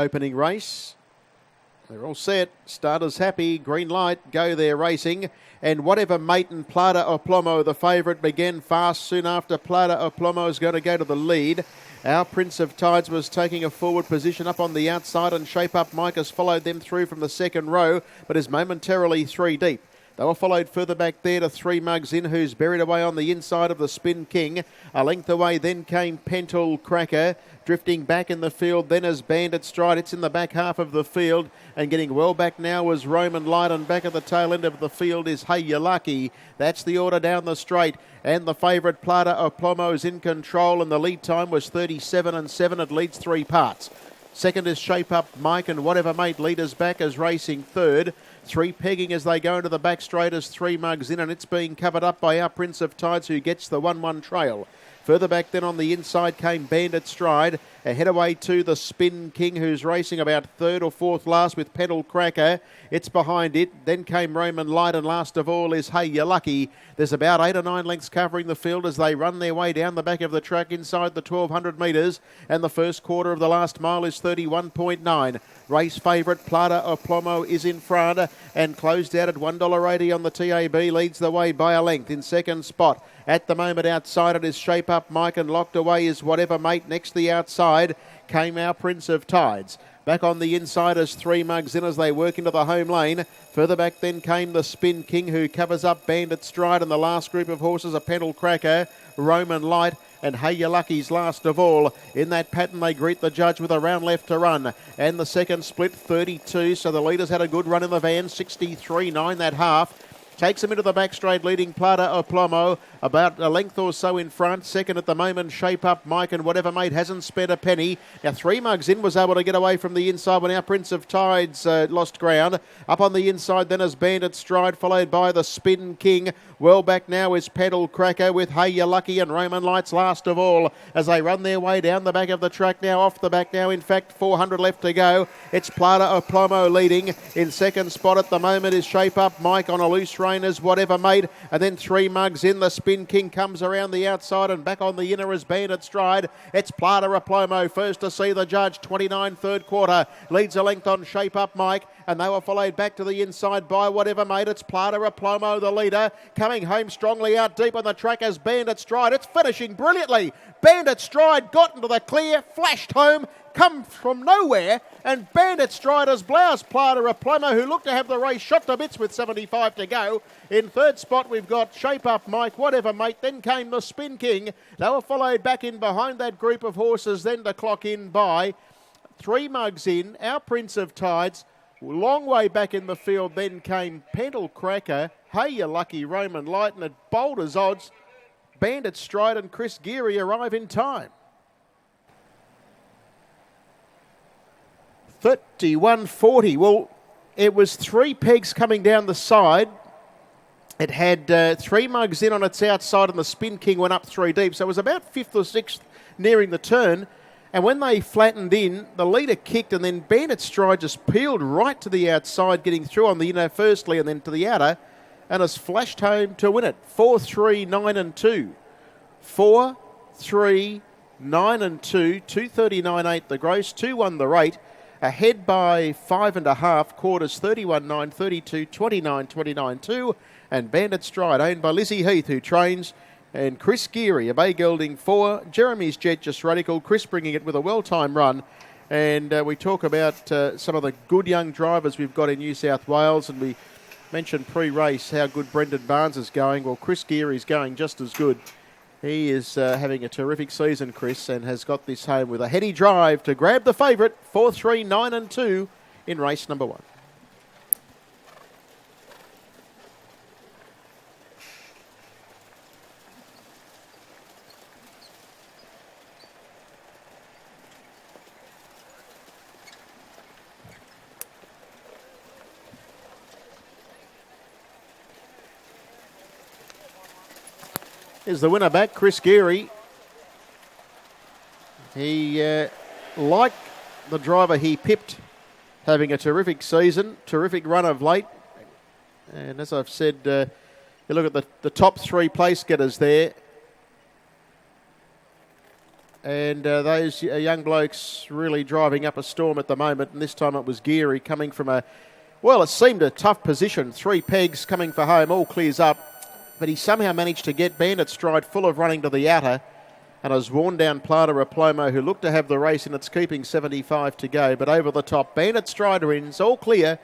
opening race. They're all set. Starters happy. Green light. Go there racing. And Whatever Mate and Plata o Plomo, the favourite, began fast. Soon after, Plata o Plomo is going to go to the lead. Our Prince of Tides was taking a forward position up on the outside, and Shape Up Mike has followed them through from the second row, but is momentarily three deep. They were followed further back there to Three Mugs In, who's buried away on the inside of the Spin King. A length away then came Pental Cracker, drifting back in the field. Then as Bandit Stride, it's in the back half of the field, and getting well back now was Roman Light, and back at the tail end of the field is Hey You Lucky. That's the order down the straight, and the favourite Plata o Plomo is in control, and the lead time was 37 7. It leads 3 parts. Second is Shape Up Mike, and Whatever Mate leaders back as racing third. 3 pegging as they go into the back straight as Three Mugs In, and it's being covered up by our Prince of Tides, who gets the 1-1 trail. Further back then on the inside came Bandit Stride. Ahead away to the Spin King, who's racing about third or fourth last with Pedal Cracker. It's behind it. Then came Roman Light, and last of all is Hey You Lucky. There's about 8 or 9 lengths covering the field as they run their way down the back of the track inside the 1,200 metres. And the first quarter of the last mile is 31.9. Race favourite Plata o Plomo is in front and closed out at $1.80 on the TAB. Leads the way by a length. In second spot at the moment outside it is Shape Up Mike, and locked away is Whatever Mate. Next to the outside came our Prince of Tides. Back on the inside as Three Mugs In as they work into the home lane. Further back then came the Spin King, who covers up Bandit Stride, and the last group of horses are Pedal Cracker, Roman Light, and Hey You Lucky's last of all. In that pattern they greet the judge with a round left to run. And the second split 32, so the leaders had a good run in the van, 63.9 that half. Takes them into the back straight, leading Plata o Plomo about a length or so in front. Second at the moment, Shape Up Mike, and Whatever Mate hasn't spent a penny. Now Three Mugs In was able to get away from the inside when our Prince of Tides lost ground. Up on the inside then as Bandit Stride, followed by the Spin King. Well back now is Pedal Cracker with Hey You Lucky and Roman Lights last of all as they run their way down the back of the track now, off the back now. In fact, 400 left to go. It's Plata o Plomo leading. In second spot at the moment is Shape Up Mike, on a loose rein as Whatever Mate, and then Three Mugs In. The Spin King comes around the outside, and back on the inner is Bandit Stride. It's Plata o Plomo first to see the judge. 29 third quarter, leads a length on Shape Up Mike, and they were followed back to the inside by Whatever Mate. It's Plata o Plomo, the leader, coming home strongly out deep on the track as Bandit Stride. It's finishing brilliantly. Bandit Stride got into the clear, flashed home, come from nowhere, and Bandit Stride has bloused Plata o Plomo, who looked to have the race shot to bits with 75 to go. In third spot, we've got Shape Up Mike, Whatever Mate, then came the Spin King. They were followed back in behind that group of horses, then to clock in by Three Mugs In, our Prince of Tides. Long way back in the field, then came Pedal Cracker, Hey You Lucky, Roman Light, and at Boulder's odds, Bandit Stride and Chris Geary arrive in time. 31.40. Well, it was 3 pegs coming down the side. It had 3 Mugs In on its outside, and the Spin King went up 3 deep. So it was about 5th or 6th nearing the turn. And when they flattened in, the leader kicked, and then Bandit Stride just peeled right to the outside, getting through on the inner firstly and then to the outer, and has flashed home to win it. 4, 3, 9 and 2. 4, 3, 9 and 2. 239.8 the gross. 2-1 the rate. Ahead by 5.5 quarters, 31.9, 32, 29, 29.2. And Bandit Stride, owned by Lizzie Heath, who trains, and Chris Geary, a Bay Gelding 4. Jeremy's Jet Just Radical. Chris bringing it with a well-timed run. And we talk about some of the good young drivers we've got in New South Wales. And we mentioned pre-race how good Brendan Barnes is going. Well, Chris Geary's going just as good. He is having a terrific season, Chris, and has got this home with a heady drive to grab the favourite, 4, 3, 9 and 2 in race number 1. Is the winner back, Chris Geary. He, like the driver he pipped, having a terrific season, terrific run of late. And as I've said, you look at the top 3 place getters there. And those young blokes really driving up a storm at the moment. And this time it was Geary coming from it seemed a tough position. 3 pegs coming for home, all clears up. But he somehow managed to get Bandit Stride full of running to the outer and has worn down Plata Replomo, who looked to have the race in its keeping, 75 to go. But over the top, Bandit Stride wins, all clear.